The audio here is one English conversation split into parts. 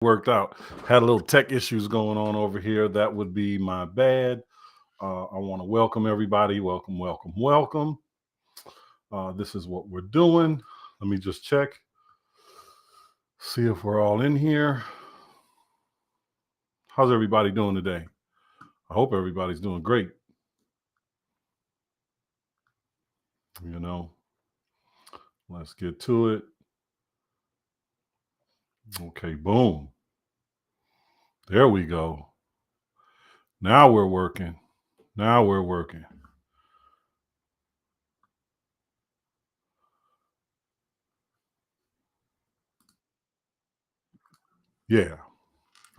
Worked out. Had a little tech issues going on over here. That would be my bad. I want to welcome everybody. Welcome, welcome, welcome. This is what we're doing. Let me just check, see if we're all in here. How's everybody doing today? I hope everybody's doing great. You know, let's get to it. Okay, boom. There we go. Now we're working. Now we're working. Yeah.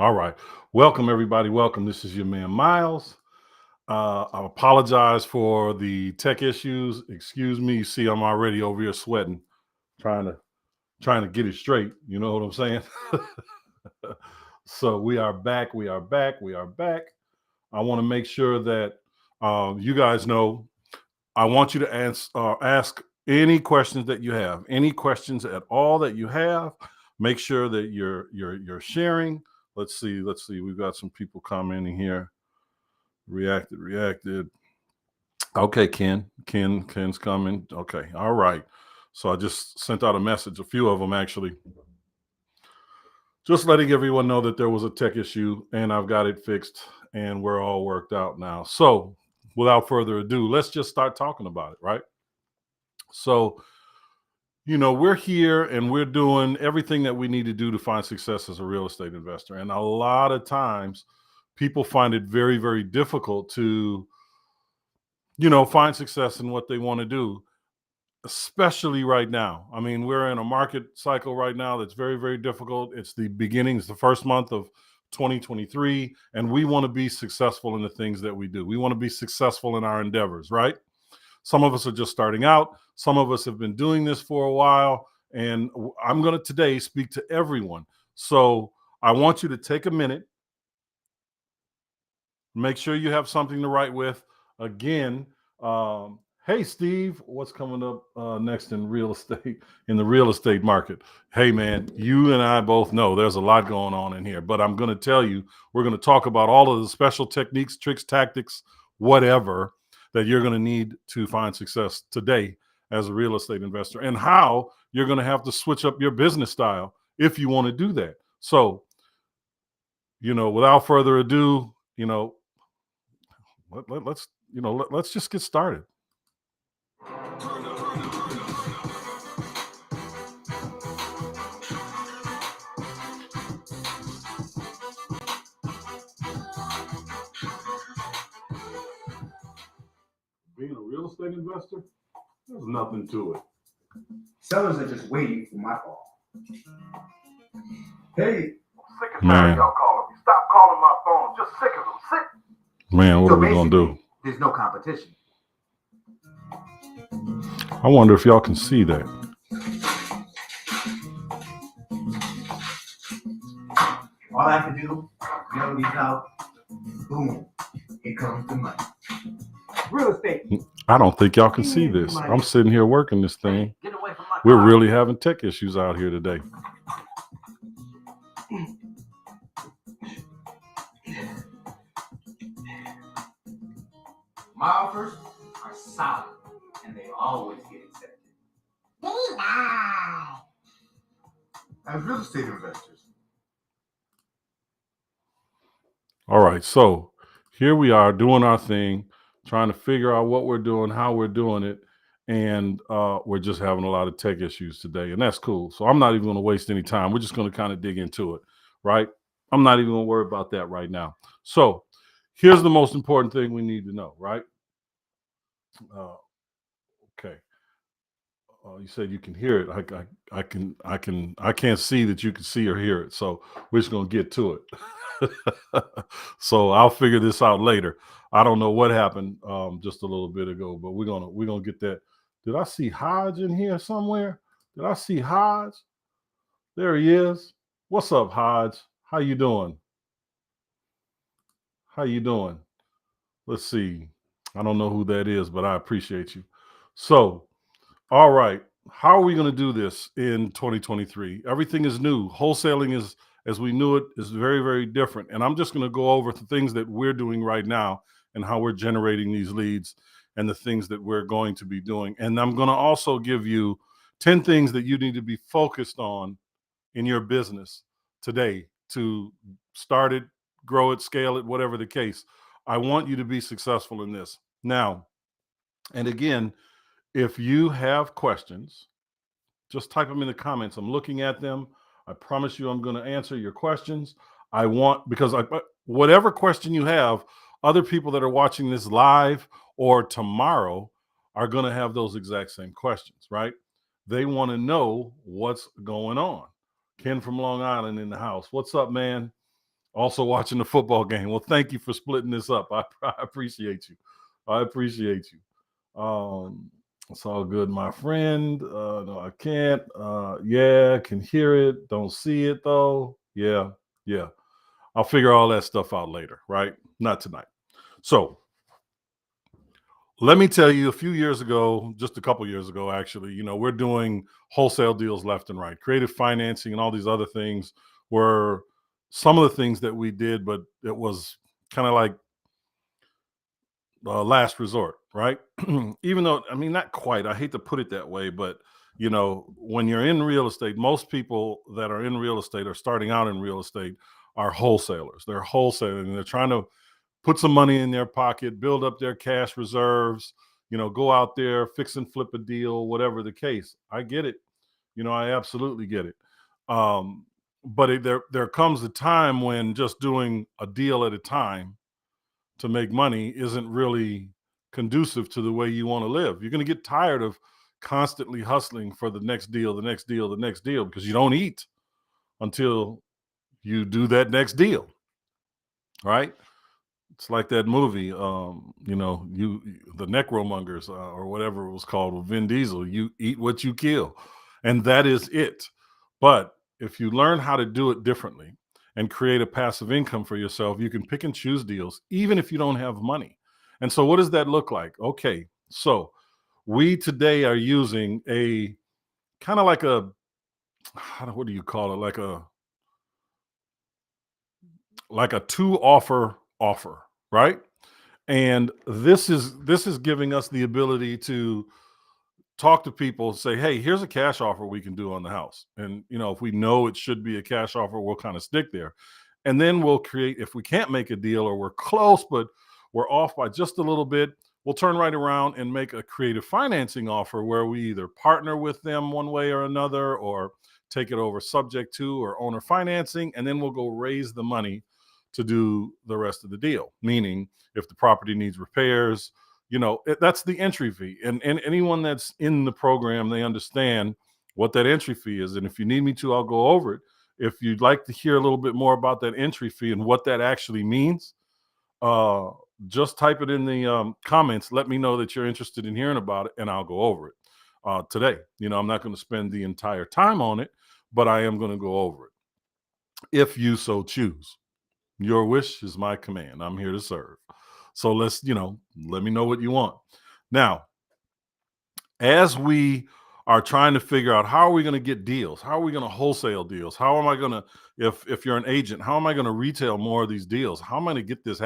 All right. Welcome, everybody. Welcome. This is your man, Miles. I apologize for the tech issues. Excuse me. You see, I'm already over here sweating, trying to trying to get it straight. You know what I'm saying? So we are back. We are back. We are back. I want to make sure that you guys know. I want you to ask any questions that you have, any questions at all that you have. Make sure that you're sharing. Let's see. Let's see. We've got some people commenting here. Reacted. Okay, Ken's coming. Okay, all right. So I just sent out a message, a few of them actually, just letting everyone know that there was a tech issue and I've got it fixed and we're all worked out now. So without further ado, let's just start talking about it, right? So, we're here and we're doing everything that we need to do to find success as a real estate investor. And a lot of times people find it very, very difficult to find success in what they want to do, especially right now. I mean, we're in a market cycle right now that's very, very difficult. It's the beginning, it's the first month of 2023, and we want to be successful in the things that we do. We want to be successful in our endeavors, right? Some of us are just starting out. Some of us have been doing this for a while, and I'm going to today speak to everyone. So I want you to take a minute, make sure you have something to write with. Again, hey Steve, what's coming up next in real estate, in the real estate market? Hey man, you and I both know there's a lot going on in here, but I'm going to tell you, we're going to talk about all of the special techniques, tricks, tactics, whatever that you're going to need to find success today as a real estate investor, and how you're going to have to switch up your business style if you want to do that. So, without further ado, let's just get started. Being a real estate investor, there's nothing to it. Sellers are just waiting for my call. Hey, sick and tired of y'all calling me. Stop calling my phone. Just sick of them. Sick. Man, what are we gonna do? There's no competition. I wonder if y'all can see that. All I have to do, mail these out. Boom, here comes the money. Real estate. I don't think y'all can see this. I'm sitting here working this thing. We're really having tech issues out here today. My offers are solid, and they always get accepted. They lie. As real estate investors. All right, so here we are doing our thing, trying to figure out what we're doing, how we're doing it, and we're just having a lot of tech issues today, and that's cool. So I'm not even going to waste any time. We're just going to kind of dig into it, right? I'm not even going to worry about that right now. So here's the most important thing we need to know, right? Okay. You said you can hear it. I can't see that you can see or hear it. So we're just gonna get to it. So I'll figure this out later. I don't know what happened just a little bit ago, but we're gonna get that. Did I see Hodge in here somewhere? Did I see Hodge? There he is. What's up, Hodge? How you doing? How you doing? Let's see. I don't know who that is, but I appreciate you. So, all right. How are we going to do this in 2023? Everything is new. Wholesaling as we knew it is very, very different. And I'm just going to go over the things that we're doing right now and how we're generating these leads and the things that we're going to be doing. And I'm going to also give you 10 things that you need to be focused on in your business today to start it, grow it, scale it, whatever the case. I want you to be successful in this. Now, and again, if you have questions, just type them in the comments. I'm looking at them. I promise you I'm going to answer your questions. Because whatever question you have, other people that are watching this live or tomorrow are going to have those exact same questions, right? They want to know what's going on. Ken from Long Island in the house. What's up, man? Also watching the football game. Well, thank you for splitting this up. I appreciate you. I appreciate you. It's all good, my friend. No, I can't. Yeah, can hear it. Don't see it though. Yeah. I'll figure all that stuff out later, right? Not tonight. So let me tell you, a few years ago, just a couple years ago, actually, we're doing wholesale deals left and right. Creative financing and all these other things were some of the things that we did, but it was kind of like last resort, right? Even though, I mean, not quite. I hate to put it that way, but when you're in real estate, most people that are in real estate or starting out in real estate are wholesalers. They're wholesaling and they're trying to put some money in their pocket, build up their cash reserves, go out there, fix and flip a deal, whatever the case. I get it. I absolutely get it. But there comes a time when just doing a deal at a time to make money isn't really conducive to the way you want to live. You're going to get tired of constantly hustling for the next deal, the next deal, the next deal, because you don't eat until you do that next deal, right? It's like that movie, the Necromongers or whatever it was called with Vin Diesel. You eat what you kill, and that is it. But if you learn how to do it differently and create a passive income for yourself, you can pick and choose deals, even if you don't have money. And so, what does that look like? Okay, so we today are using a kind of like what do you call it? Like a two offer, right? And this is giving us the ability to talk to people, say, hey, here's a cash offer we can do on the house. And if we know it should be a cash offer, we'll kind of stick there. And then we'll create, if we can't make a deal or we're close, but we're off by just a little bit, we'll turn right around and make a creative financing offer where we either partner with them one way or another or take it over subject to or owner financing. And then we'll go raise the money to do the rest of the deal. Meaning if the property needs repairs, that's the entry fee. And anyone that's in the program, they understand what that entry fee is. And if you need me to, I'll go over it. If you'd like to hear a little bit more about that entry fee and what that actually means, just type it in the comments. Let me know that you're interested in hearing about it, and I'll go over it today. I'm not going to spend the entire time on it, but I am going to go over it if you so choose. Your wish is my command. I'm here to serve. So let me know what you want. Now, as we are trying to figure out how are we going to get deals, how are we going to wholesale deals, how am I going to, if you're an agent, how am I going to retail more of these deals? How am I going to get this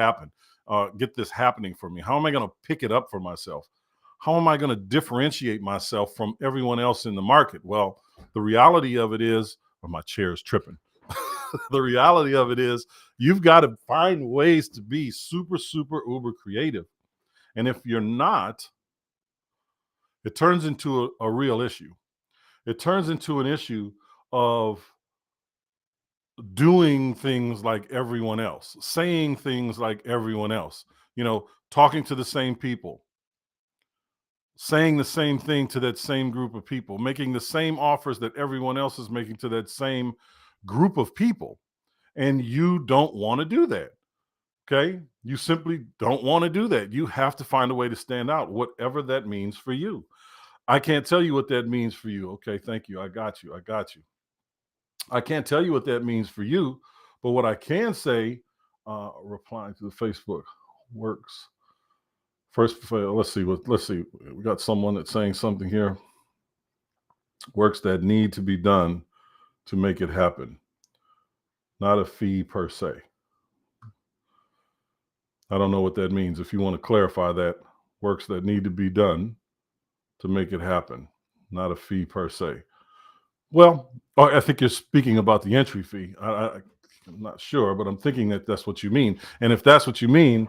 happening for me? How am I going to pick it up for myself? How am I going to differentiate myself from everyone else in the market? Well, the reality of it is, my chair is tripping. The reality of it is you've got to find ways to be super, super uber creative. And if you're not, it turns into a real issue. It turns into an issue of doing things like everyone else, saying things like everyone else, talking to the same people, saying the same thing to that same group of people, making the same offers that everyone else is making to that same group of people. And you don't want to do that. Okay. You simply don't want to do that. You have to find a way to stand out, whatever that means for you. I can't tell you what that means for you. Okay. Thank you. I got you. I can't tell you what that means for you, but what I can say, replying to the Facebook works. First, let's see. We got someone that's saying something here. Works that need to be done to make it happen. not a fee per se. I don't know what that means. If you want to clarify that, works that need to be done to make it happen, not a fee per se. Well, I think you're speaking about the entry fee. I'm not sure, but I'm thinking that that's what you mean. And if that's what you mean,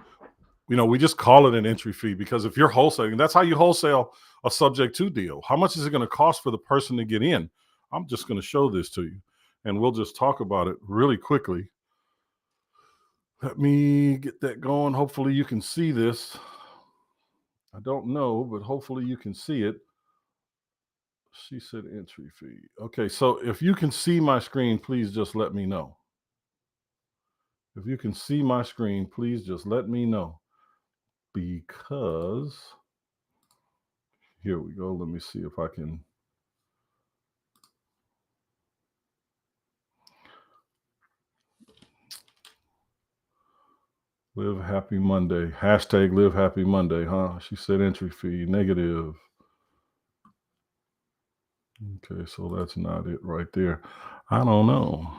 we just call it an entry fee, because if you're wholesaling, that's how you wholesale a subject to deal. How much is it going to cost for the person to get in? I'm just going to show this to you, and we'll just talk about it really quickly. Let me get that going. Hopefully you can see this. I don't know, but hopefully you can see it. She said entry fee. Okay, so if you can see my screen, please just let me know. If you can see my screen, please just let me know, because here we go. Let me see if I can. Live Happy Monday. Hashtag Live Happy Monday, huh? She said entry fee negative. Okay, so that's not it right there. I don't know.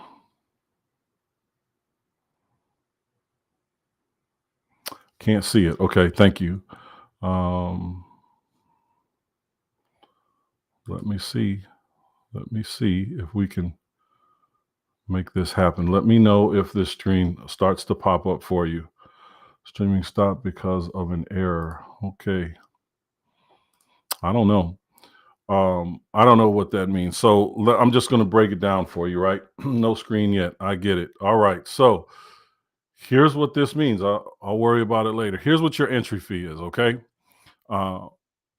Can't see it. Okay, thank you. Let me see. Let me see if we can make this happen. Let me know if this stream starts to pop up for you. Streaming stopped because of an error. Okay. I don't know. I don't know what that means. So I'm just going to break it down for you, right? No screen yet. I get it. All right. So here's what this means. I'll worry about it later. Here's what your entry fee is, okay? Uh,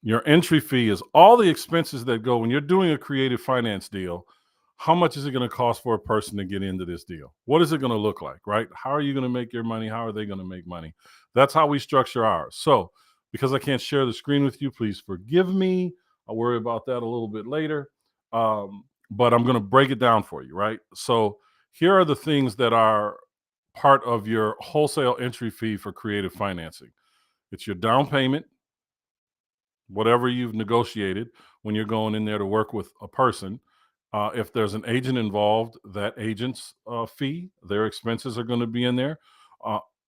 your entry fee is all the expenses that go when you're doing a creative finance deal. How much is it going to cost for a person to get into this deal? What is it going to look like, right? How are you going to make your money? How are they going to make money? That's how we structure ours. So, because I can't share the screen with you, please forgive me. I'll worry about that a little bit later. But I'm going to break it down for you, right? So, here are the things that are part of your wholesale entry fee for creative financing. It's your down payment, whatever you've negotiated when you're going in there to work with a person. If there's an agent involved, that agent's fee, their expenses are going to be in there.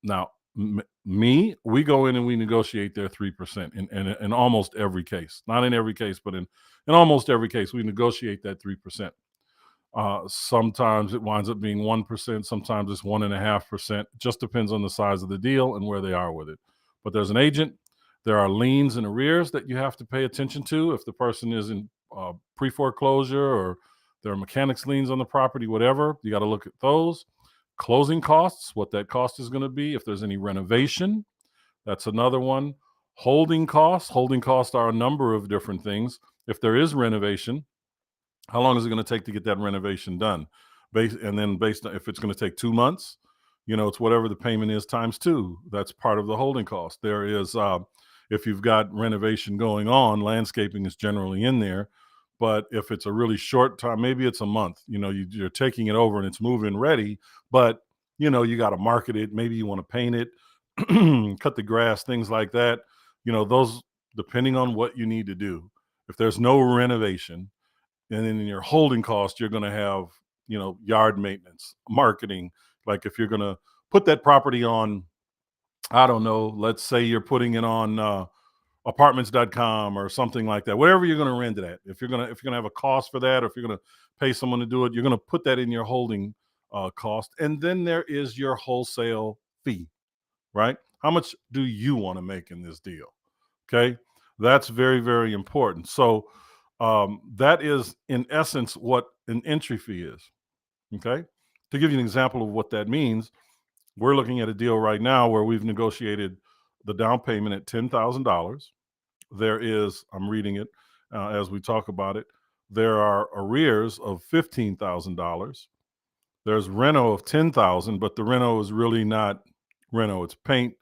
Now, we go in and we negotiate their 3% in almost every case. Not in every case, but in almost every case, we negotiate that 3%. Sometimes it winds up being 1%. Sometimes it's 1.5%. Just depends on the size of the deal and where they are with it. But there's an agent. There are liens and arrears that you have to pay attention to. If the person is in pre-foreclosure, or there are mechanics liens on the property, whatever, you got to look at those. Closing costs, what that cost is going to be. If there's any renovation, that's another one. Holding costs. Holding costs are a number of different things. If there is renovation, how long is it going to take to get that renovation done? And then based on if it's going to take 2 months, it's whatever the payment is times 2. That's part of the holding cost. There is, if you've got renovation going on, landscaping is generally in there. But if it's a really short time, maybe it's a month, you're taking it over and it's move-in ready, but you got to market it. Maybe you want to paint it, cut the grass, things like that. Those, depending on what you need to do. If there's no renovation, and then in your holding cost, you're going to have, yard maintenance, marketing. Like if you're going to put that property on, I don't know, let's say you're putting it on apartments.com or something like that, whatever you're going to rent it at. If you're going to have a cost for that, or if you're going to pay someone to do it, you're going to put that in your holding cost. And then there is your wholesale fee, right? How much do you want to make in this deal? Okay. That's very, very important. So, that is, in essence, what an entry fee is. Okay. To give you an example of what that means, we're looking at a deal right now where we've negotiated the down payment at $10,000. There is, I'm reading it as we talk about it, there are arrears of $15,000. There's reno of $10,000, but the reno is really not reno. It's paint,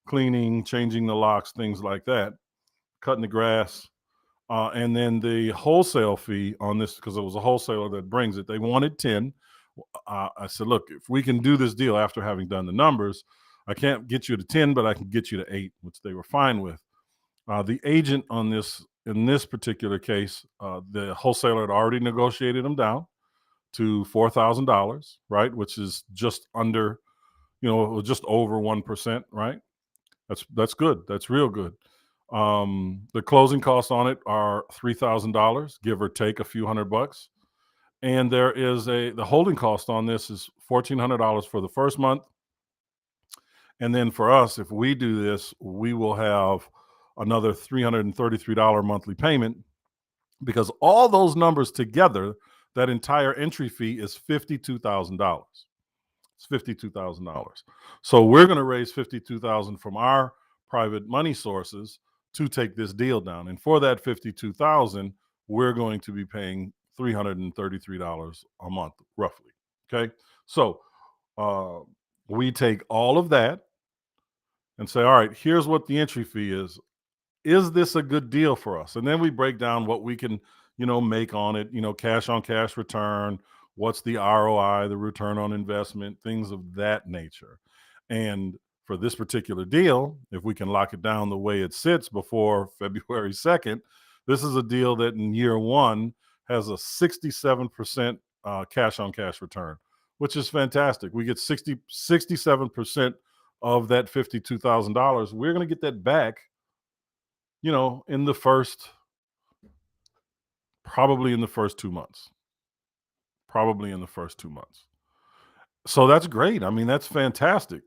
cleaning, changing the locks, things like that, cutting the grass. And then the wholesale fee on this, because it was a wholesaler that brings it, they wanted 10. I said, look, if we can do this deal after having done the numbers, I can't get you to 10, but I can get you to 8, which they were fine with. The agent on this, in this particular case, the wholesaler had already negotiated them down to $4,000, right? Which is just under, just over 1%, right? That's good. That's real good. The closing costs on it are $3,000, give or take a few $100. And the holding cost on this is $1,400 for the first month. And then for us, if we do this, we will have another $333 monthly payment, because all those numbers together, that entire entry fee is $52,000. It's $52,000. So we're going to raise $52,000 from our private money sources to take this deal down. And for that $52,000, we're going to be paying $333 a month, roughly. Okay. So we take all of that and say, all right, here's what the entry fee is. Is this a good deal for us? And then we break down what we can, make on it, cash on cash return, what's the ROI, the return on investment, things of that nature. And for this particular deal, if we can lock it down the way it sits before February 2nd, this is a deal that in year one has a 67% cash on cash return, which is fantastic. We get 67% of that $52,000. We're going to get that back, in the first, probably in the first 2 months. So that's great. I mean, that's fantastic.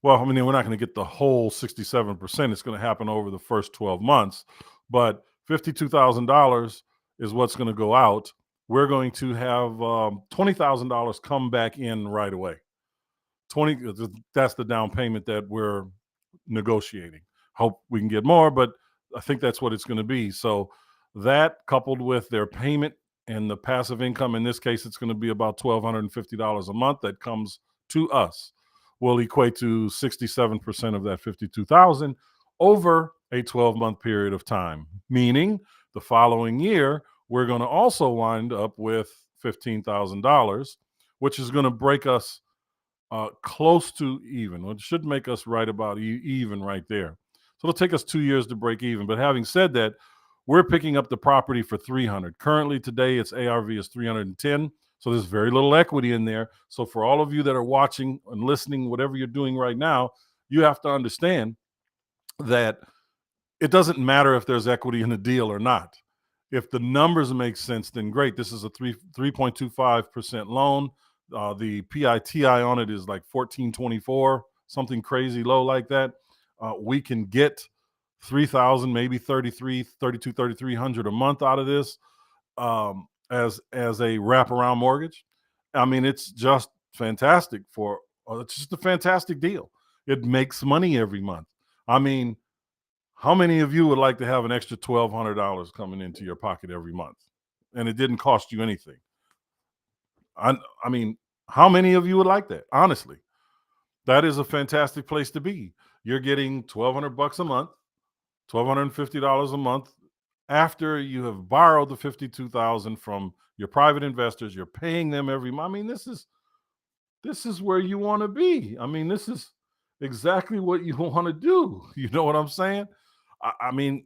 Well, I mean, we're not going to get the whole 67%. It's going to happen over the first 12 months, but $52,000 is what's going to go out. We're going to have $20,000 come back in right away. That's the down payment that we're negotiating. Hope we can get more, but I think that's what it's going to be. So that, coupled with their payment and the passive income, in this case, it's going to be about $1,250 a month that comes to us, will equate to 67% of that 52,000 over a 12-month period of time. Meaning the following year, we're going to also wind up with $15,000, which is going to break us close to even. It should make us right about even right there. So it'll take us 2 years to break even. But having said that, we're picking up the property for $300. Currently today, its ARV is $310. So there's very little equity in there. So for all of you that are watching and listening, whatever you're doing right now, you have to understand that it doesn't matter if there's equity in the deal or not. If the numbers make sense, then great. This is a 3.25% loan. The PITI on it is like 1424, something crazy low like that. We can get 3,000, maybe 3,300 a month out of this as a wraparound mortgage. I mean, it's just fantastic it's just a fantastic deal. It makes money every month. I mean, how many of you would like to have an extra $1,200 coming into your pocket every month and it didn't cost you anything? I mean, how many of you would like that? Honestly, that is a fantastic place to be. You're getting $1,200 a month, $1,250 a month after you have borrowed the $52,000 from your private investors. You're paying them every month. I mean, this is where you want to be. I mean, this is exactly what you want to do. You know what I'm saying? I mean,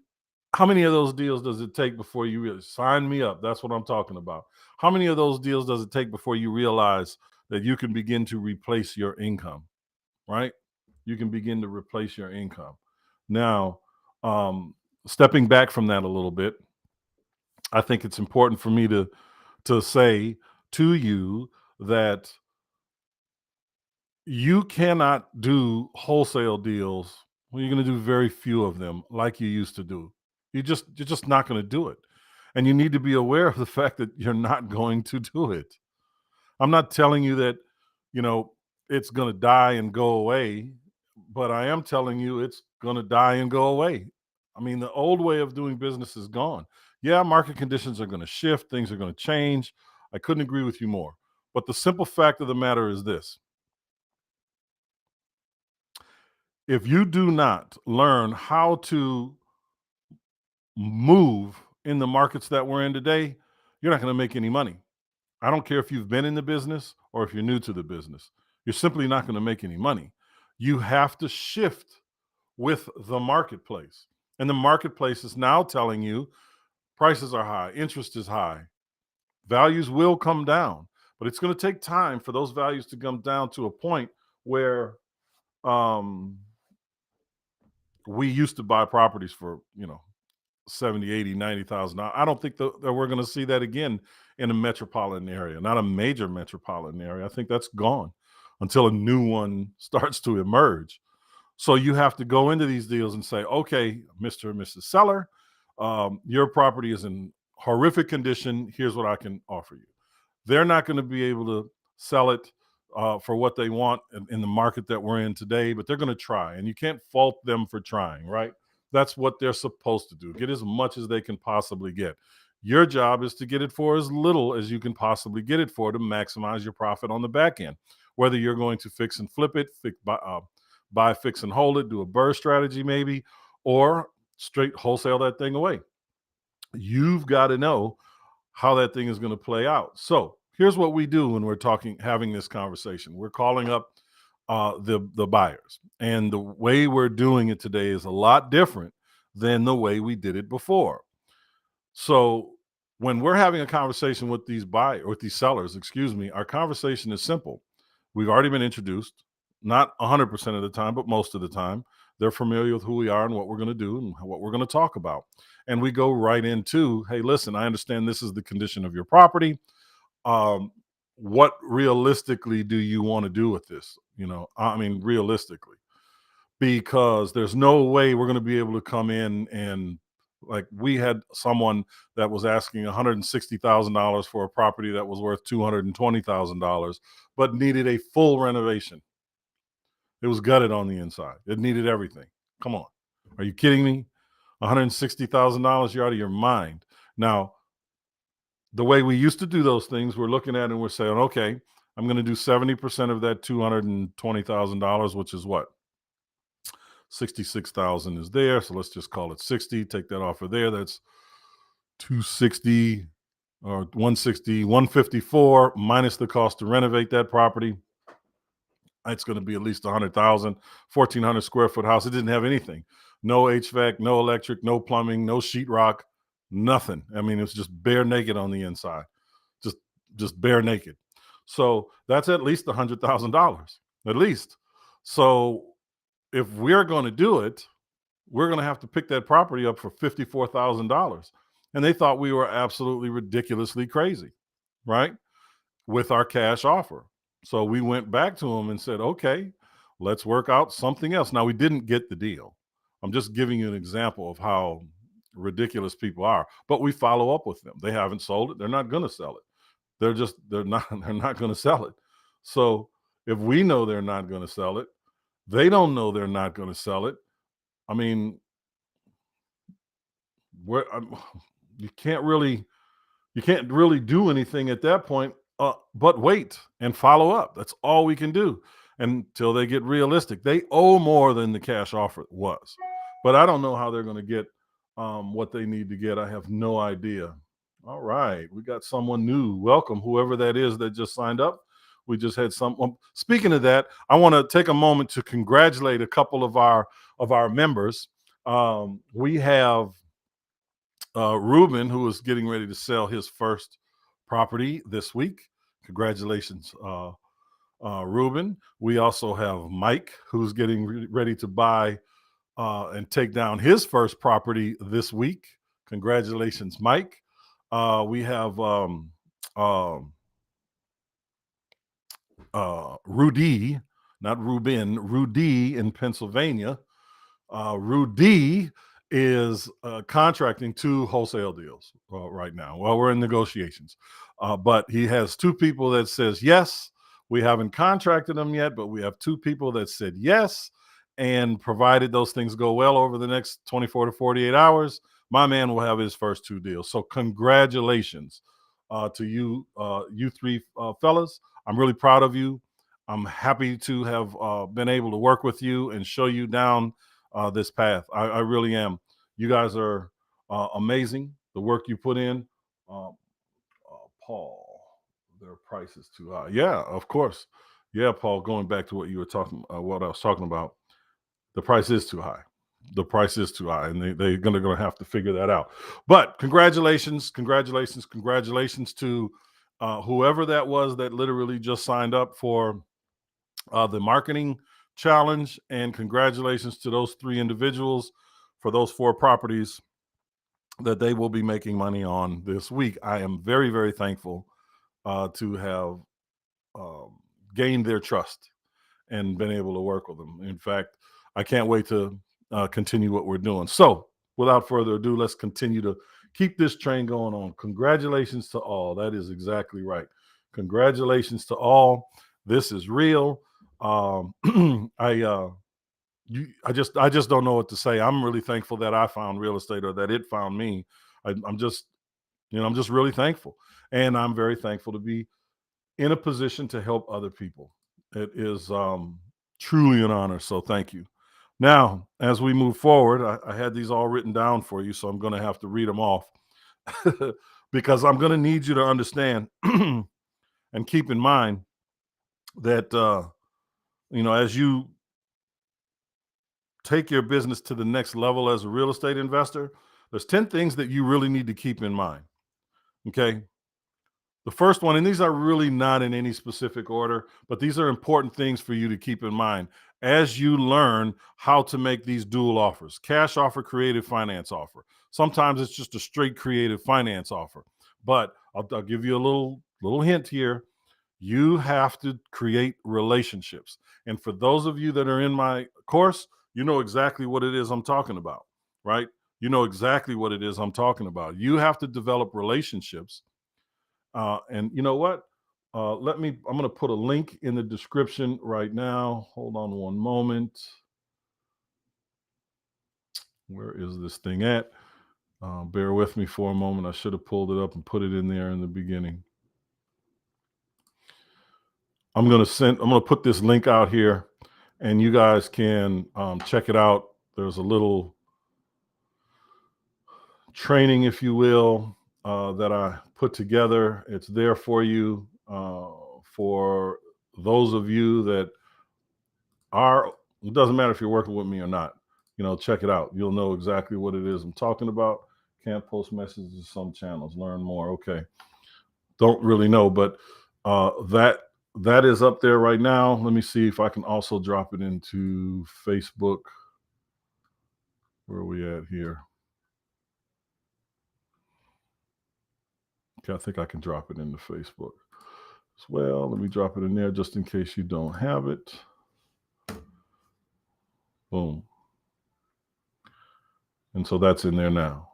how many of those deals does it take before you really sign me up? That's what I'm talking about. How many of those deals does it take before you realize that you can begin to replace your income, right? You can begin to replace your income. Now, stepping back from that a little bit, I think it's important for me to say to you that you cannot do wholesale deals. Well, you're going to do very few of them like you used to do. You're just not going to do it. And you need to be aware of the fact that you're not going to do it. I'm not telling you that, it's going to die and go away, but I am telling you it's going to die and go away. I mean, the old way of doing business is gone. Yeah, market conditions are going to shift. Things are going to change. I couldn't agree with you more. But the simple fact of the matter is this. If you do not learn how to move in the markets that we're in today, you're not going to make any money. I don't care if you've been in the business or if you're new to the business. You're simply not going to make any money. You have to shift with the marketplace. And the marketplace is now telling you prices are high, interest is high, values will come down. But it's going to take time for those values to come down to a point where um, we used to buy properties for, 70, 80, 90,000. I don't think that we're going to see that again in a metropolitan area, not a major metropolitan area. I think that's gone until a new one starts to emerge. So you have to go into these deals and say, okay, Mr. and Mrs. Seller, your property is in horrific condition. Here's what I can offer you. They're not going to be able to sell it for what they want in the market that we're in today, but they're going to try. And you can't fault them for trying, right? That's what they're supposed to do. Get as much as they can possibly get. Your job is to get it for as little as you can possibly get it for to maximize your profit on the back end. Whether you're going to fix and flip it, buy, fix, and hold it, do a burr strategy maybe, or straight wholesale that thing away. You've got to know how that thing is going to play out. So here's what we do when we're having this conversation. We're calling up the buyers, and the way we're doing it today is a lot different than the way we did it before. So when we're having a conversation with these sellers, our conversation is simple. We've already been introduced, not 100% of the time, but most of the time. They're familiar with who we are and what we're going to do and what we're going to talk about. And we go right into, hey, listen, I understand this is the condition of your property. What realistically do you want to do with this? Realistically, because there's no way we're going to be able to come in and, like, we had someone that was asking $160,000 for a property that was worth $220,000, but needed a full renovation. It was gutted on the inside. It needed everything. Come on. Are you kidding me? $160,000, you're out of your mind. Now, the way we used to do those things, we're looking at it and we're saying, okay, I'm going to do 70% of that $220,000, which is what? 66,000 is there. So let's just call it 60. Take that off of there. That's 260 or 160, 154 minus the cost to renovate that property. It's going to be at least 100,000, 1,400 square foot house. It didn't have anything. No HVAC, no electric, no plumbing, no sheetrock, nothing. I mean, it was just bare naked on the inside, just bare naked. So that's at least $100,000, at least. So if we're going to do it, we're going to have to pick that property up for $54,000. And they thought we were absolutely ridiculously crazy, right? With our cash offer. So we went back to them and said, okay, let's work out something else. Now, we didn't get the deal. I'm just giving you an example of how ridiculous people are, but we follow up with them. They haven't sold it. They're not going to sell it. They're not going to sell it. So if we know they're not going to sell it, they don't know they're not going to sell it. I mean, you can't really do anything at that point, but wait and follow up. That's all we can do until they get realistic. They owe more than the cash offer was, but I don't know how they're going to get what they need to get. I have no idea. All right, we got someone new. Welcome, whoever that is that just signed up. We just had some. Speaking of that, I want to take a moment to congratulate a couple of our members. We have Ruben, who is getting ready to sell his first property this week. Congratulations, Ruben. We also have Mike, who's getting ready to buy and take down his first property this week. Congratulations, Mike. We have Rudy, not Ruben, Rudy in Pennsylvania. Rudy is contracting 2 wholesale deals right now. Well, we're in negotiations, but he has 2 people that says yes. We haven't contracted them yet, but we have 2 people that said yes. And provided those things go well over the next 24 to 48 hours, my man will have his first 2 deals. So congratulations to you, you 3 fellas. I'm really proud of you. I'm happy to have been able to work with you and show you down this path. I really am. You guys are amazing. The work you put in. Paul, their price is too high. Yeah, of course. Yeah, Paul, going back to what you were talking, what I was talking about, the price is too high. The price is too high, and they're going to have to figure that out. But congratulations to Whoever that was that literally just signed up for the marketing challenge, and congratulations to those 3 individuals for those 4 properties that they will be making money on this week. I am very, very thankful to have um, gained their trust and been able to work with them. In fact, I can't wait to continue what we're doing. So, without further ado, let's continue to keep this train going on. Congratulations to all. That is exactly right. Congratulations to all. This is real. I I just don't know what to say. I'm really thankful that I found real estate, or that it found me. I'm just, I'm just really thankful, and I'm very thankful to be in a position to help other people. It is truly an honor. So thank you. Now, as we move forward, I had these all written down for you, so I'm going to have to read them off because I'm going to need you to understand and keep in mind that, as you take your business to the next level as a real estate investor, there's 10 things that you really need to keep in mind. Okay. The first one, and these are really not in any specific order, but these are important things for you to keep in mind as you learn how to make these dual offers: cash offer, creative finance offer. Sometimes it's just a straight creative finance offer, but I'll give you a little hint here. You have to create relationships. And for those of you that are in my course, you know exactly what it is I'm talking about, right? You know exactly what it is I'm talking about. You have to develop relationships. And you know what? I'm going to put a link in the description right now. Hold on one moment. Where is this thing at? Bear with me for a moment. I should have pulled it up and put it in there in the beginning. I'm going to put this link out here, and you guys can check it out. There's a little training, if you will, that I put together. It's there for you, for those of you that are, it doesn't matter if you're working with me or not, check it out. You'll know exactly what it is I'm talking about. Can't post messages to some channels. Learn more. Okay. Don't really know, but that is up there right now. Let me see if I can also drop it into Facebook. Where are we at here? Okay, I think I can drop it into Facebook as well. Let me drop it in there just in case you don't have it. Boom. And so that's in there now.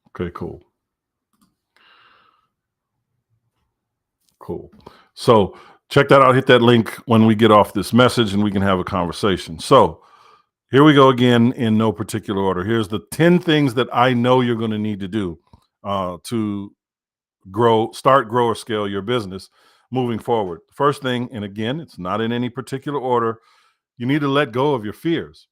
Okay, cool. Cool. So check that out. Hit that link when we get off this message and we can have a conversation. So here we go again in no particular order. Here's the 10 things that I know you're going to need to do to grow, or scale your business moving forward. First thing, and again, it's not in any particular order, you need to let go of your fears.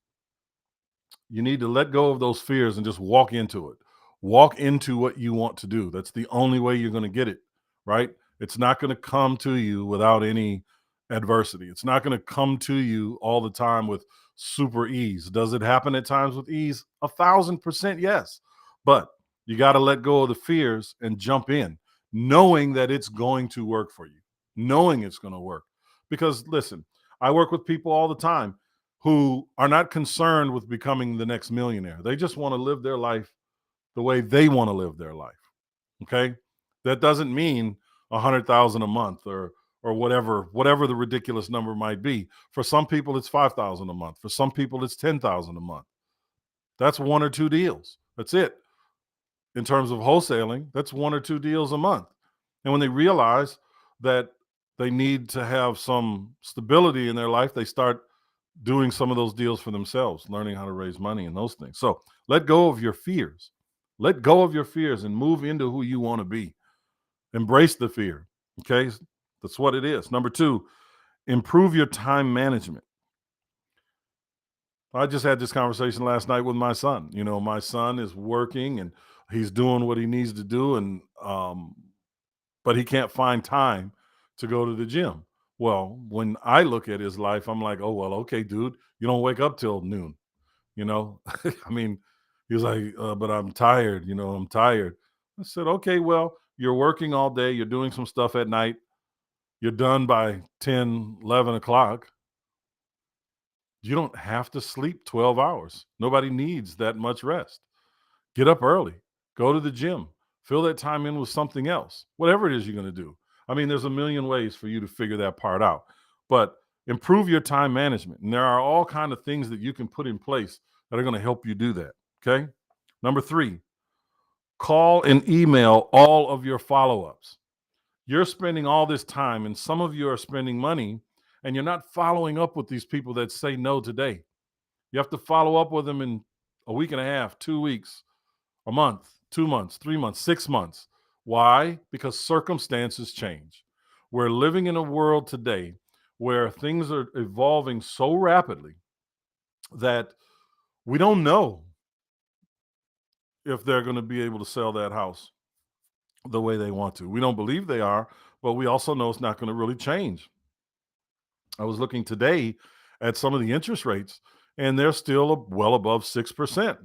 You need to let go of those fears and just walk into it. Walk into what you want to do. That's the only way you're going to get it, right? It's not going to come to you without any adversity. It's not going to come to you all the time with super ease. Does it happen at times with ease? 1,000% yes. But you got to let go of the fears and jump in, knowing that it's going to work for you, knowing it's going to work. Because listen, I work with people all the time who are not concerned with becoming the next millionaire. They just want to live their life the way they want to live their life. Okay. That doesn't mean 100,000 a month or whatever the ridiculous number might be. For some people, it's 5,000 a month. For some people, it's 10,000 a month. That's 1 or 2 deals. That's it. In terms of wholesaling, that's 1 or 2 deals a month. And when they realize that they need to have some stability in their life, they start doing some of those deals for themselves, learning how to raise money and those things. So let go of your fears. Let go of your fears and move into who you want to be. Embrace the fear. Okay. That's what it is. Number 2, improve your time management. I just had this conversation last night with my son. My son is working and he's doing what he needs to do. But he can't find time to go to the gym. Well, when I look at his life, I'm like, oh, well, okay, dude, you don't wake up till noon, I mean, he was like, but I'm tired, I'm tired. I said, okay, well, you're working all day, you're doing some stuff at night, you're done by 10, 11 o'clock. You don't have to sleep 12 hours. Nobody needs that much rest. Get up early, go to the gym, fill that time in with something else, whatever it is you're going to do. I mean, there's a million ways for you to figure that part out, but improve your time management. And there are all kind of things that you can put in place that are going to help you do that. Okay. Number 3, call and email all of your follow-ups. You're spending all this time, and some of you are spending money, and you're not following up with these people that say no today. You have to follow up with them in a week and a half, 2 weeks, a month, 2 months, 3 months, 6 months. Why? Because circumstances change. We're living in a world today where things are evolving so rapidly that we don't know if they're going to be able to sell that house the way they want to. We don't believe they are, but we also know it's not going to really change. I was looking today at some of the interest rates, and they're still well above 6%.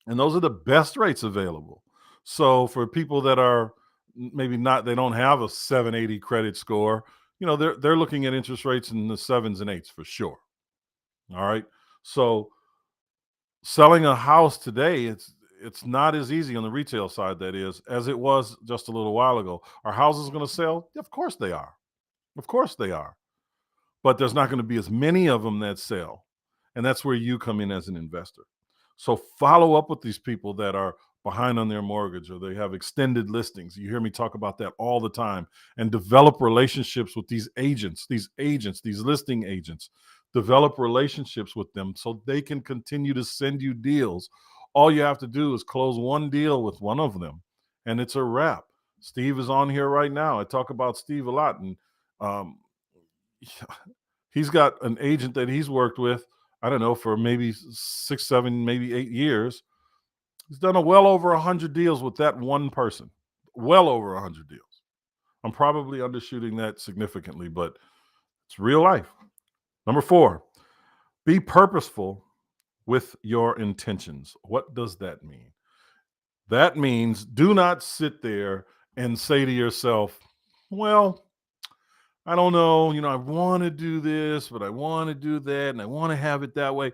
And those are the best rates available. So for people that are maybe not, they don't have a 780 credit score, they're looking at interest rates in the sevens and eights for sure. All right. So selling a house today, it's not as easy on the retail side, that is, as it was just a little while ago. Are houses going to sell? Of course they are. Of course they are. But there's not going to be as many of them that sell. And that's where you come in as an investor. So follow up with these people that are behind on their mortgage, or they have extended listings. You hear me talk about that all the time. And develop relationships with these agents, these listing agents. Develop relationships with them so they can continue to send you deals. All you have to do is close one deal with one of them, and it's a wrap. Steve is on here right now. I talk about Steve a lot, and um, he's got an agent that he's worked with, I don't know, for maybe 6, 7, maybe 8 years. He's done well over 100 deals with that one person. Well over 100 deals. I'm probably undershooting that significantly, but it's real life. Number 4, be purposeful with your intentions. What does that mean? That means do not sit there and say to yourself, well, I don't know, I want to do this, but I want to do that, and I want to have it that way.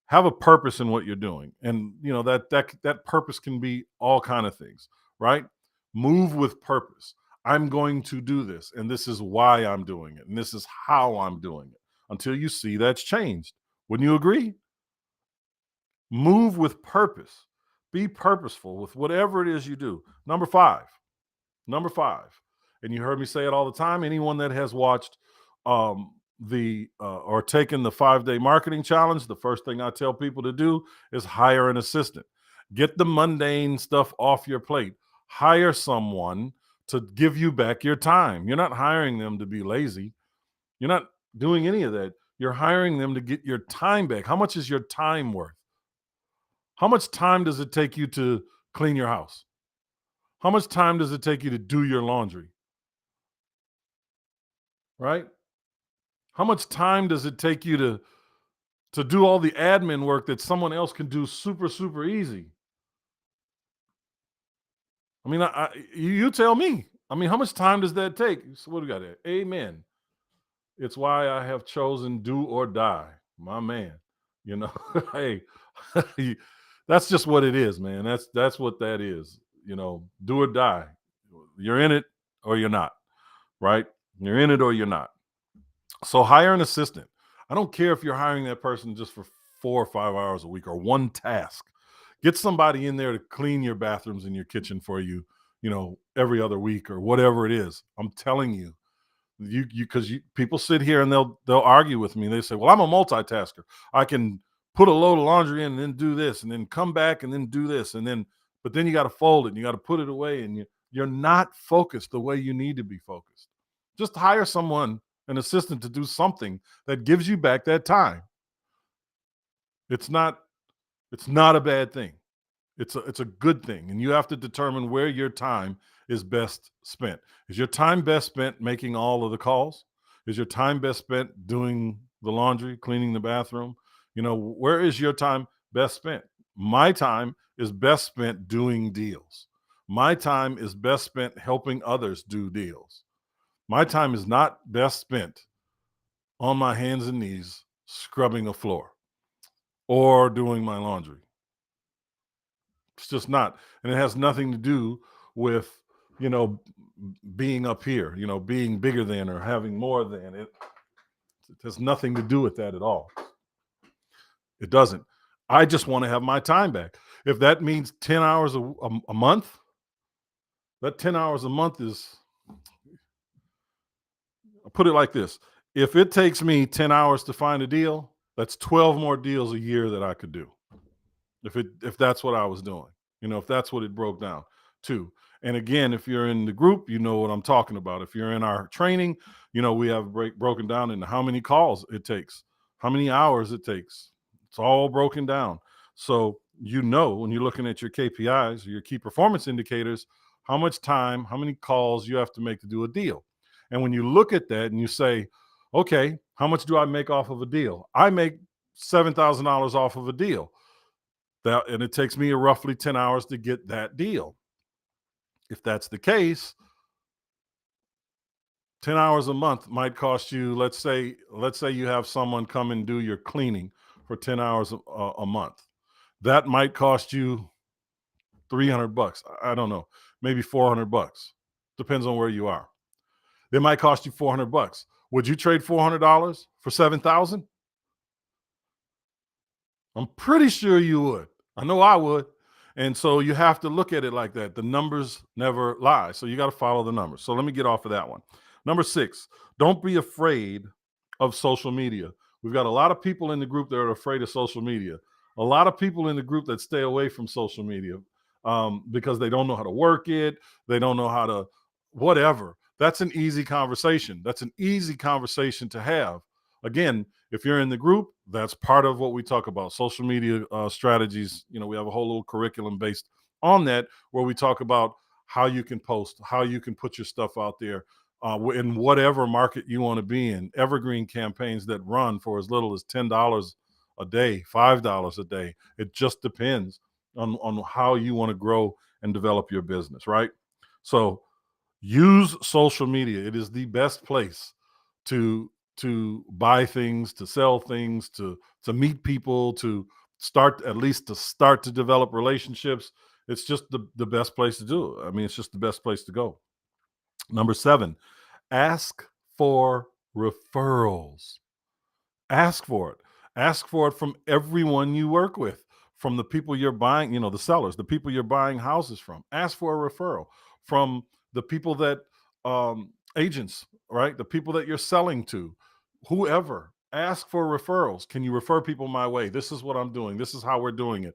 Have a purpose in what you're doing, and that purpose can be all kind of things, right? Move with purpose. I'm going to do this, and this is why I'm doing it, and this is how I'm doing it. Until you see that's changed. Wouldn't you agree? Move with purpose. Be purposeful with whatever it is you do. Number five, and you heard me say it all the time. Anyone that has watched the or taken the 5-day marketing challenge, the first thing I tell people to do is hire an assistant. Get the mundane stuff off your plate. Hire someone to give you back your time. You're not hiring them to be lazy. You're not doing any of that. You're hiring them to get your time back. How much is your time worth? How much time does it take you to clean your house? How much time does it take you to do your laundry? Right? How much time does it take you to do all the admin work that someone else can do super, super easy? I mean, you tell me. I mean, how much time does that take? So what do we got there? Amen. It's why I have chosen do or die, my man. You know, hey, that's just what it is, man. That's what that is. Do or die. You're in it or you're not, right? You're in it or you're not. So hire an assistant. I don't care if you're hiring that person just for 4 or 5 hours a week or one task. Get somebody in there to clean your bathrooms and your kitchen for you, every other week or whatever it is. I'm telling you, because people sit here and they'll argue with me. They say, "Well, I'm a multitasker. I can put a load of laundry in and then do this and then come back and then do this but then you got to fold it and you got to put it away, and you're not focused the way you need to be focused. Just hire someone, an assistant, to do something that gives you back that time. It's not a bad thing. It's a good thing, and you have to determine where your time is best spent. Is your time best spent making all of the calls? Is your time best spent doing the laundry, cleaning the bathroom? Where is your time best spent? My time is best spent doing deals. My time is best spent helping others do deals. My time is not best spent on my hands and knees scrubbing a floor or doing my laundry. It's just not. And it has nothing to do with, you know, being up here, you know, being bigger than or having more than. It has nothing to do with that at all. It doesn't. I just want to have my time back. If that means 10 hours a month, that 10 hours a month is, I'll put it like this. If it takes me 10 hours to find a deal, that's 12 more deals a year that I could do. If that's what I was doing, you know, if that's what it broke down to. And again, if you're in the group, you know what I'm talking about. If you're in our training, you know, we have broken down into how many calls it takes, how many hours it takes. It's all broken down. So, you know, when you're looking at your KPIs, your key performance indicators, how much time, how many calls you have to make to do a deal. And when you look at that and you say, okay, how much do I make off of a deal? I make $7,000 off of a deal. And it takes me roughly 10 hours to get that deal. If that's the case, 10 hours a month might cost you, let's say you have someone come and do your cleaning for 10 hours a month. That might cost you $300. I don't know, maybe $400. Depends on where you are. It might cost you $400. Would you trade $400 for 7,000? I'm pretty sure you would. I know I would. And so you have to look at it like that. The numbers never lie. So you got to follow the numbers. So let me get off of that one. Number 6, don't be afraid of social media. We've got a lot of people in the group that are afraid of social media. A lot of people in the group that stay away from social media because they don't know how to work it. They don't know how to whatever. That's an easy conversation. That's an easy conversation to have. Again, if you're in the group, that's part of what we talk about. Social media strategies. You know, we have a whole little curriculum based on that where we talk about how you can post, how you can put your stuff out there in whatever market you want to be in. Evergreen campaigns that run for as little as $10 a day, $5 a day. It just depends on how you want to grow and develop your business, right? So use social media. It is the best place to buy things, to sell things, to meet people, to start to develop relationships. It's just the best place to do it. I mean, it's just the best place to go. Number 7, ask for referrals. Ask for it. Ask for it from everyone you work with, from the people you're buying, you know, the sellers, the people you're buying houses from. Ask for a referral from the people that agents, right? The people that you're selling to, whoever. Ask for referrals. Can you refer people my way? This is what I'm doing. This is how we're doing it.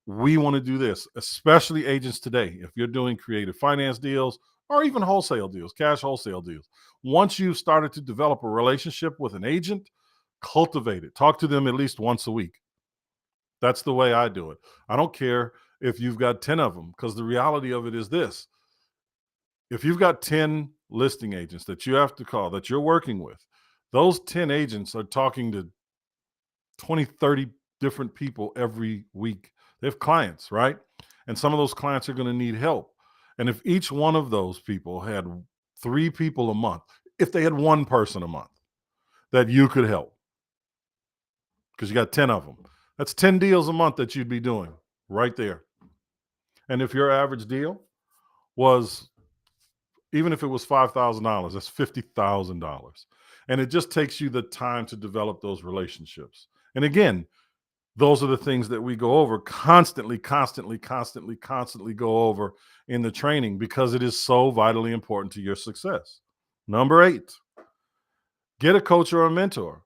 We want to do this, especially agents today. If you're doing creative finance deals or even wholesale deals, cash wholesale deals, once you've started to develop a relationship with an agent, cultivate it. Talk to them at least once a week. That's the way I do it. I don't care if you've got 10 of them, because the reality of it is this. If you've got 10 listing agents that you have to call, that you're working with, those 10 agents are talking to 20, 30 different people every week. They have clients, right? And some of those clients are going to need help. And if each one of those people had 3 people a month, if they had one person a month that you could help, because you got 10 of them, that's 10 deals a month that you'd be doing right there. And if your average deal was, even if it was $5,000, that's $50,000. And it just takes you the time to develop those relationships. And again, those are the things that we go over constantly go over in the training, because it is so vitally important to your success. Number 8, get a coach or a mentor.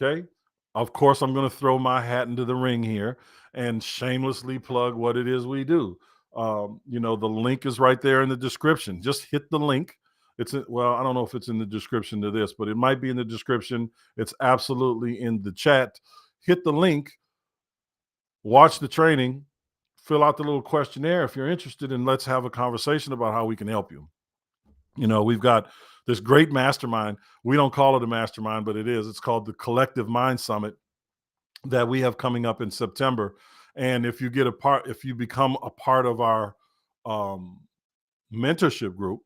Okay. Of course, I'm going to throw my hat into the ring here and shamelessly plug what it is we do. You know, the link is right there in the description. Just hit the link. Well, I don't know if it's in the description to this, but it might be in the description. It's absolutely in the chat. Hit the link, watch the training, fill out the little questionnaire if you're interested, and let's have a conversation about how we can help you. You know, we've got this great mastermind. We don't call it a mastermind, but it is. It's called the Collective Mind Summit that we have coming up in September. And if you become a part of our um, mentorship group.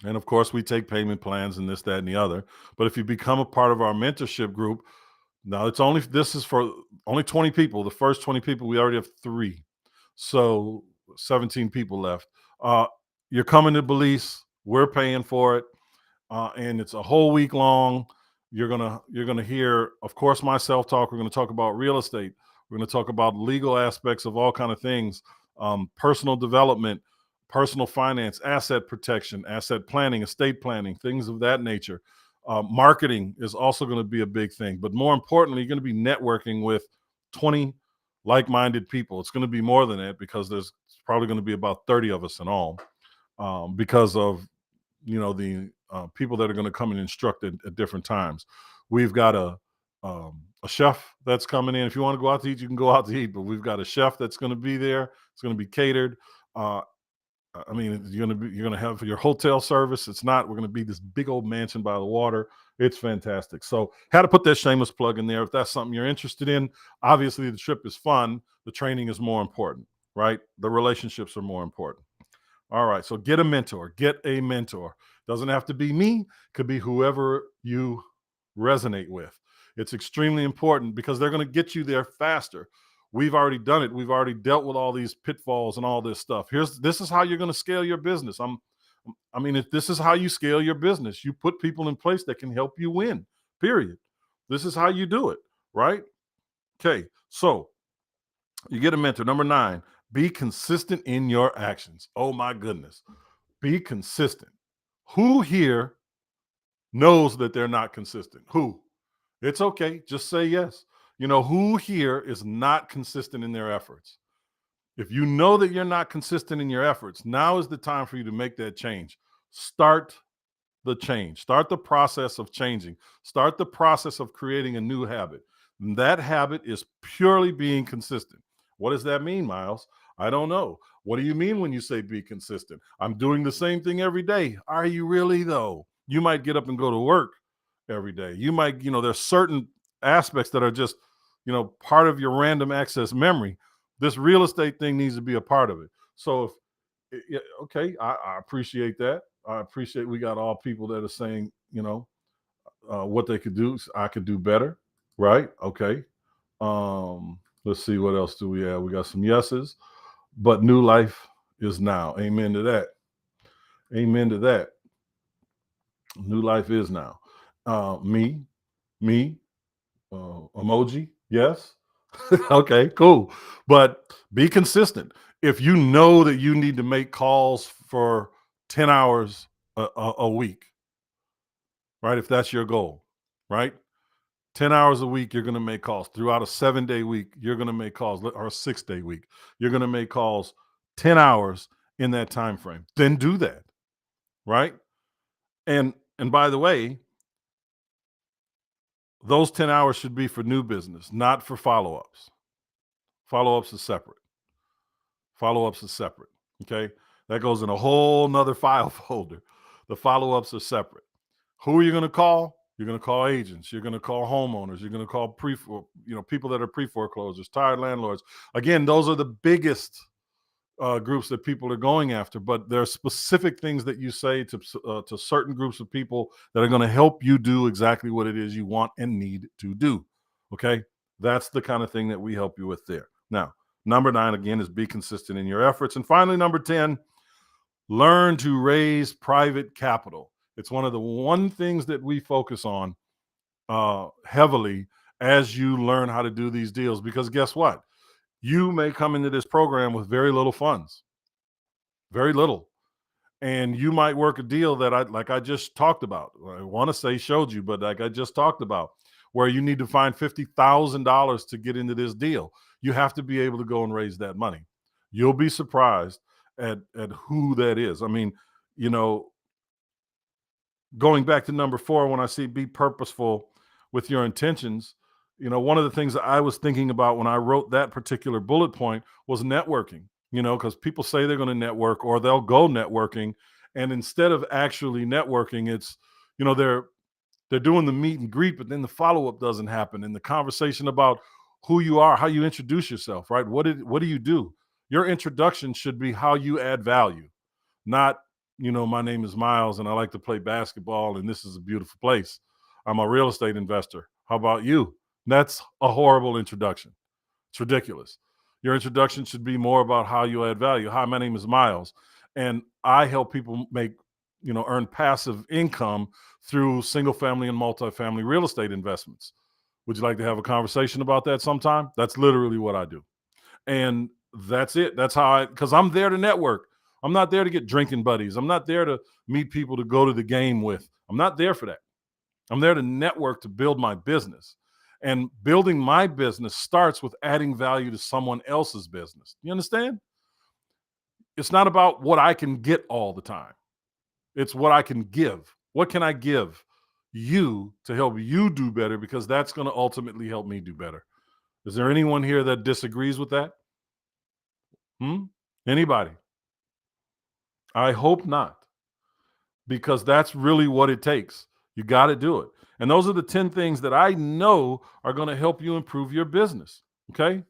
And of course, we take payment plans and this, that, and the other. But if you become a part of our mentorship group, now this is for only 20 people. The first 20 people, we already have three. So 17 people left. Uh, you're coming to Belize. We're paying for it. And it's a whole week long. You're gonna hear, of course, my self talk. We're gonna talk about real estate. We're gonna talk about legal aspects of all kind of things, personal development, personal finance, asset protection, asset planning, estate planning, things of that nature. Marketing is also going to be a big thing, but more importantly, you're going to be networking with 20 like-minded people. It's going to be more than that because there's probably going to be about 30 of us in all, because of the people that are going to come and instruct at different times. We've got a chef that's coming in. If you want to go out to eat, you can go out to eat. But we've got a chef that's going to be there. It's going to be catered. Uh, I mean, you're gonna have your hotel service. It's not. We're gonna be this big old mansion by the water. It's fantastic. So, had to put that shameless plug in there. If that's something you're interested in, obviously the trip is fun. The training is more important, right? The relationships are more important. All right. So get a mentor. Get a mentor. Doesn't have to be me. Could be whoever you resonate with. It's extremely important because they're going to get you there faster. We've already done it. We've already dealt with all these pitfalls and all this stuff. This is how you're going to scale your business. If this is how you scale your business. You put people in place that can help you win. Period. This is how you do it, right? Okay. So you get a mentor. Number 9, be consistent in your actions. Oh my goodness. Be consistent. Who here knows that they're not consistent? Who? It's okay. Just say yes. Who here is not consistent in their efforts? If you know that you're not consistent in your efforts, now is the time for you to make that change. Start the change. Start the process of changing. Start the process of creating a new habit. And that habit is purely being consistent. What does that mean, Miles? I don't know. What do you mean when you say be consistent? I'm doing the same thing every day. Are you really, though? You might get up and go to work every day. You might, there's certain aspects that are just, part of your random access memory. This real estate thing needs to be a part of it. So yeah, okay, I appreciate that. I appreciate we got all people that are saying, what they could do. I could do better, right? Okay. Let's see, what else do we have? We got some yeses, but new life is now. Amen to that. Amen to that. New life is now. Me, emoji, yes. Okay, cool. But be consistent. If you know that you need to make calls for 10 hours a week, right? If that's your goal, right? 10 hours a week, you're going to make calls. Throughout a 7-day week, you're going to make calls, or a 6-day week. You're going to make calls 10 hours in that time frame. Then do that, right? And by the way, those 10 hours should be for new business, not for follow-ups. Follow-ups is separate. Follow-ups is separate. Okay. That goes in a whole nother file folder. The follow-ups are separate. Who are you going to call? You're going to call agents. You're going to call homeowners. You're going to call people that are pre-foreclosures, tired landlords. Again, those are the biggest groups that people are going after. But there are specific things that you say to certain groups of people that are going to help you do exactly what it is you want and need to do. Okay, that's the kind of thing that we help you with there. Now, number 9 again is be consistent in your efforts, and finally, number 10, learn to raise private capital. It's one of the things that we focus on heavily as you learn how to do these deals, because guess what? You may come into this program with very little funds, very little. And you might work a deal that I just talked about. I want to say showed you, but like I just talked about, where you need to find $50,000 to get into this deal. You have to be able to go and raise that money. You'll be surprised at who that is. I mean, you know, going back to number 4, when I see be purposeful with your intentions, one of the things that I was thinking about when I wrote that particular bullet point was networking, because people say they're going to network or they'll go networking. And instead of actually networking, it's, they're doing the meet and greet, but then the follow-up doesn't happen. And the conversation about who you are, how you introduce yourself, right? What do you do? Your introduction should be how you add value, not, my name is Miles and I like to play basketball and this is a beautiful place. I'm a real estate investor. How about you? That's a horrible introduction. It's ridiculous. Your introduction should be more about how you add value. Hi, my name is Miles, and I help people earn passive income through single family and multifamily real estate investments. Would you like to have a conversation about that sometime? That's literally what I do. And that's it. That's how because I'm there to network. I'm not there to get drinking buddies. I'm not there to meet people to go to the game with. I'm not there for that. I'm there to network to build my business. And building my business starts with adding value to someone else's business. You understand? It's not about what I can get all the time. It's what I can give. What can I give you to help you do better? Because that's going to ultimately help me do better. Is there anyone here that disagrees with that? Anybody? I hope not, because that's really what it takes. You got to do it. And those are the 10 things that I know are going to help you improve your business. Okay.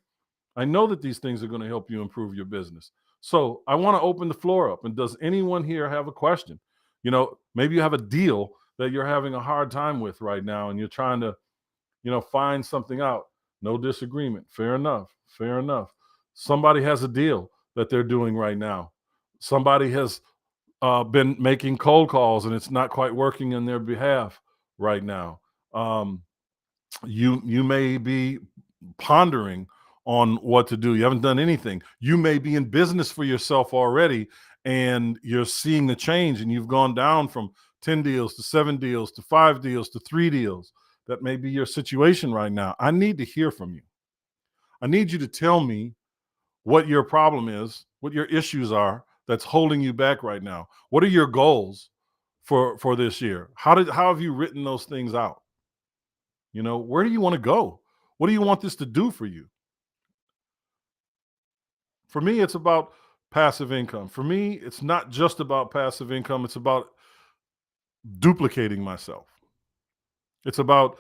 I know that these things are going to help you improve your business. So I want to open the floor up. And does anyone here have a question? Maybe you have a deal that you're having a hard time with right now and you're trying to, find something out. No disagreement. Fair enough. Fair enough. Somebody has a deal that they're doing right now. Somebody has been making cold calls and it's not quite working in their behalf right now. You may be pondering on what to do. You haven't done anything. You may be in business for yourself already and you're seeing the change and you've gone down from 10 deals to 7 deals to 5 deals to 3 deals. That may be your situation right now. I need to hear from you. I need you to tell me what your problem is, what your issues are that's holding you back right now. What are your goals for this year? How have you written those things out? Where do you want to go? What do you want this to do for you? For me, it's about passive income. For me, it's not just about passive income. It's about duplicating myself. It's about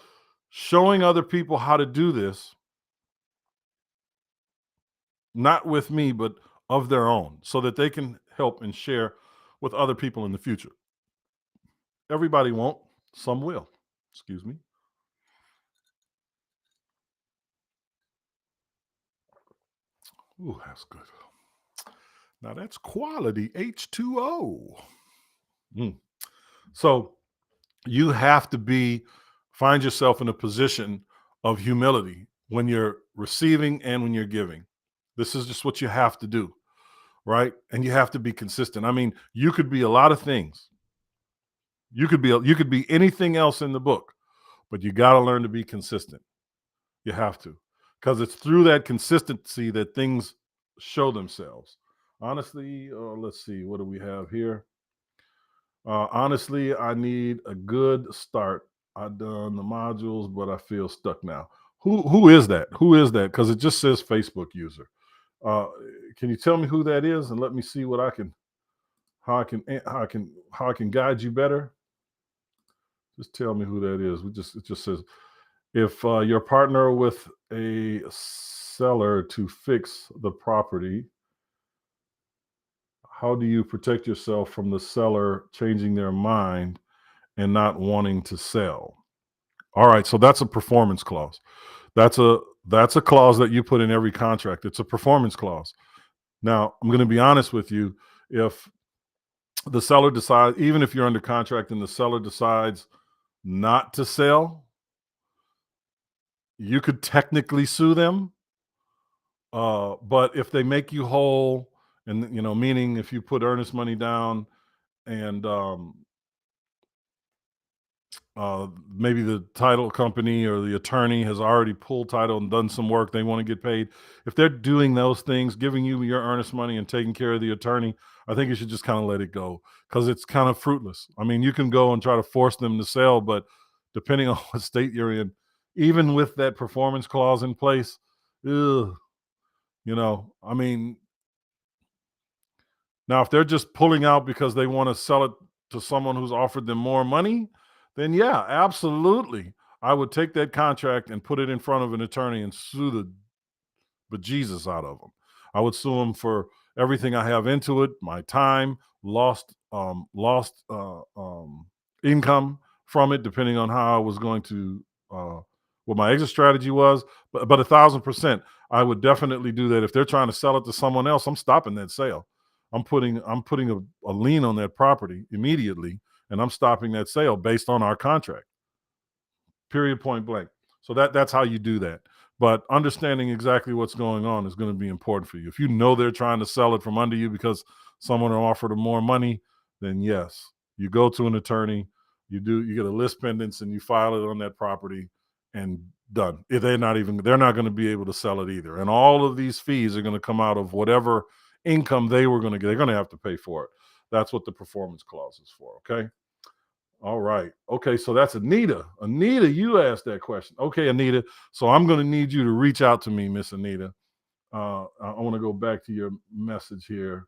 showing other people how to do this, not with me, but of their own, so that they can help and share with other people in the future. Everybody won't, some will. Excuse me. Ooh, that's good. Now that's quality H2O. So you have to find yourself in a position of humility when you're receiving and when you're giving. This is just what you have to do, right? And you have to be consistent. I mean, you could be a lot of things. You could be anything else in the book, but you got to learn to be consistent. You have to, because it's through that consistency that things show themselves. Honestly, let's see, what do we have here? Honestly, I need a good start. I've done the modules, but I feel stuck now. Who is that? Who is that? Because it just says Facebook user. Can you tell me who that is and let me see what how I can guide you better? Just tell me who that is. It just says, if your partner with a seller to fix the property, how do you protect yourself from the seller changing their mind and not wanting to sell? All right, so that's a performance clause. That's a clause that you put in every contract. It's a performance clause. Now, I'm going to be honest with you. If the seller decides, even if you're under contract and the seller decides not to sell, you could technically sue them. But if they make you whole, and meaning if you put earnest money down and maybe the title company or the attorney has already pulled title and done some work, they want to get paid. If they're doing those things, giving you your earnest money and taking care of the attorney, I think you should just kind of let it go, because it's kind of fruitless. I mean, you can go and try to force them to sell, but depending on what state you're in, even with that performance clause in place, I mean, now if they're just pulling out because they want to sell it to someone who's offered them more money, then yeah, absolutely. I would take that contract and put it in front of an attorney and sue the bejesus out of them. I would sue them for everything I have into it, my time, lost income from it, depending on how I was going to, what my exit strategy was. But 1,000%, I would definitely do that. If they're trying to sell it to someone else, I'm stopping that sale. I'm putting a lien on that property immediately, and I'm stopping that sale based on our contract. Period, point blank. So that's how you do that. But understanding exactly what's going on is going to be important for you. If you know they're trying to sell it from under you because someone offered them more money, then yes, you go to an attorney, you get a list pendants and you file it on that property, and done. If they're not going to be able to sell it either. And all of these fees are going to come out of whatever income they were going to get. They're going to have to pay for it. That's what the performance clause is for. Okay. All right. Okay. So that's Anita. Anita, you asked that question. Okay, Anita. So I'm going to need you to reach out to me, Miss Anita. I want to go back to your message here.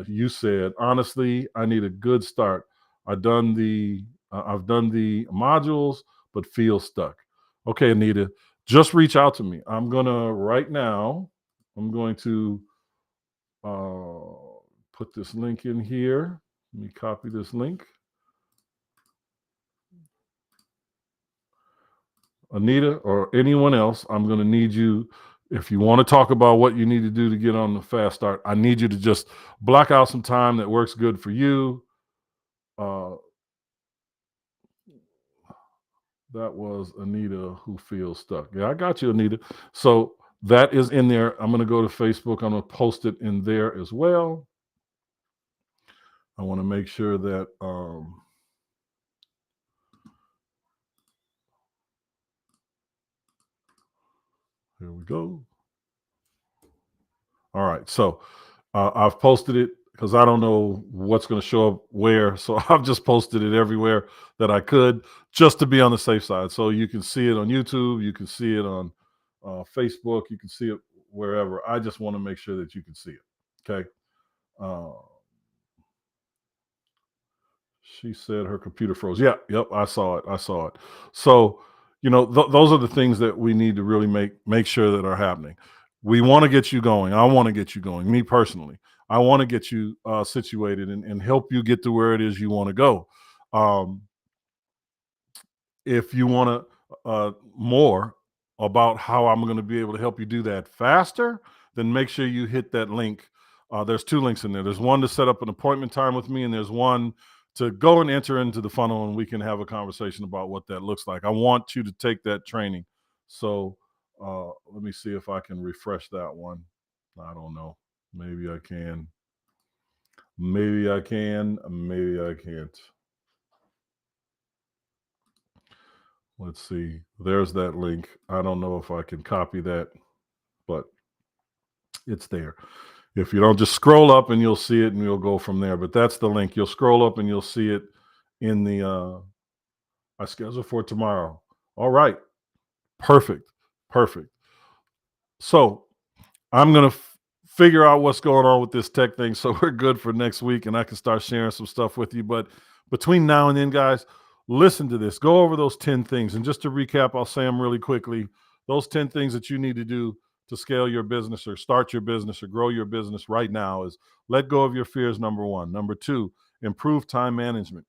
You said, honestly, I need a good start. I've done the modules, but feel stuck. Okay, Anita, just reach out to me. Right now, I'm going to put this link in here. Let me copy this link. Anita or anyone else, I'm going to need you, if you want to talk about what you need to do to get on the fast start, I need you to just block out some time that works good for you. That was Anita who feels stuck. Yeah, I got you, Anita. So that is in there. I'm going to go to Facebook. I'm going to post it in there as well. I want to make sure that here we go. All right. So I've posted it because I don't know what's going to show up where. So I've just posted it everywhere that I could just to be on the safe side. So you can see it on YouTube. You can see it on Facebook. You can see it wherever. I just want to make sure that you can see it. Okay. She said her computer froze. Yeah. Yep. I saw it. So, those are the things that we need to really make sure that are happening. We want to get you going. I want to get you going. Me personally, I want to get you situated and help you get to where it is you want to go. Um, if you want to more about how I'm going to be able to help you do that faster, then make sure you hit that link. There's 2 links in there. There's one to set up an appointment time with me, and there's one to go and enter into the funnel, and we can have a conversation about what that looks like. I want you to take that training. So let me see if I can refresh that one. I don't know. Maybe I can. Maybe I can. Maybe I can't. Let's see. There's that link. I don't know if I can copy that, but it's there. If you don't, just scroll up and you'll see it and you'll go from there. But that's the link. You'll scroll up and you'll see it in the I schedule for tomorrow. All right. Perfect. Perfect. So I'm going to figure out what's going on with this tech thing so we're good for next week and I can start sharing some stuff with you. But between now and then, guys, listen to this. Go over those 10 things. And just to recap, I'll say them really quickly. Those 10 things that you need to do to scale your business or start your business or grow your business right now is let go of your fears, number 1. Number 2, improve time management.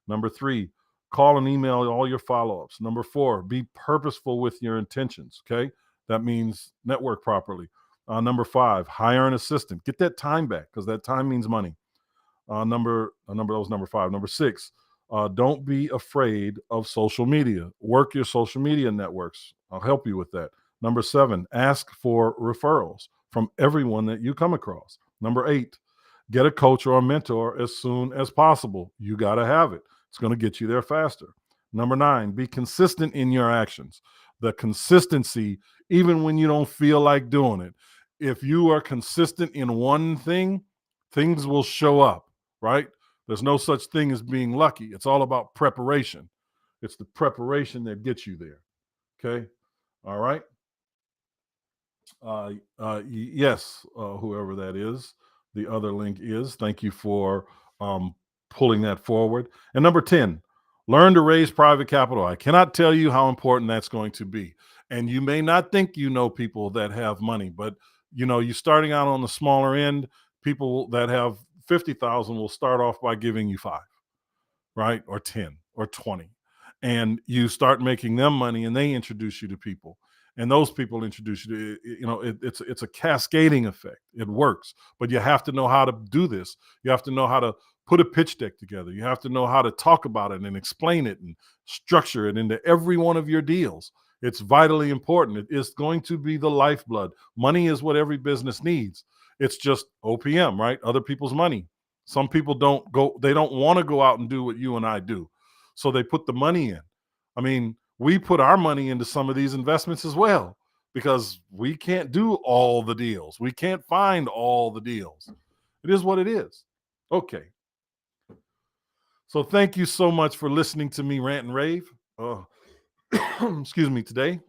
Number 3, call and email all your follow-ups. Number 4, be purposeful with your intentions, okay? That means network properly. Number 5, hire an assistant. Get that time back because that time means money. That was number 5. Number 6, don't be afraid of social media. Work your social media networks. I'll help you with that. Number 7, ask for referrals from everyone that you come across. Number 8, get a coach or a mentor as soon as possible. You got to have it. It's going to get you there faster. Number 9, be consistent in your actions. The consistency, even when you don't feel like doing it. If you are consistent in one thing, things will show up, right? There's no such thing as being lucky. It's all about preparation. It's the preparation that gets you there. Okay. All right. Yes, whoever that is, the other link is. Thank you for pulling that forward. And number 10, learn to raise private capital. I cannot tell you how important that's going to be. And you may not think you know people that have money, but you starting out on the smaller end, people that have 50,000 will start off by giving you 5, right? Or 10 or 20. And you start making them money and they introduce you to people. And those people introduce you to, it's a cascading effect. It works, but you have to know how to do this. You have to know how to put a pitch deck together. You have to know how to talk about it and explain it and structure it into every one of your deals. It's vitally important. It is going to be the lifeblood. Money is what every business needs. It's just OPM, right? Other people's money. Some people they don't want to go out and do what you and I do. So they put the money in. I mean, we put our money into some of these investments as well because we can't do all the deals. We can't find all the deals. It is what it is. Okay. So thank you so much for listening to me rant and rave. Excuse me, today.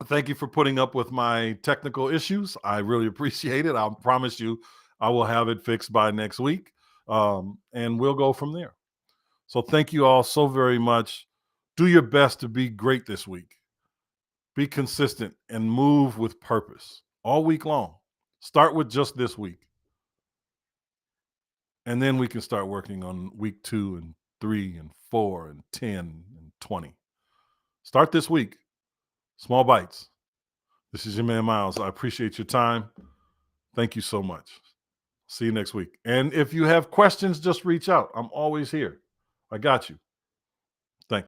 Thank you for putting up with my technical issues. I really appreciate it. I promise you I will have it fixed by next week, and we'll go from there. So thank you all so very much. Do your best to be great this week. Be consistent and move with purpose all week long. Start with just this week. And then we can start working on week 2 and 3 and 4 and 10 and 20. Start this week. Small bites. This is your man, Miles. I appreciate your time. Thank you so much. See you next week. And if you have questions, just reach out. I'm always here. I got you.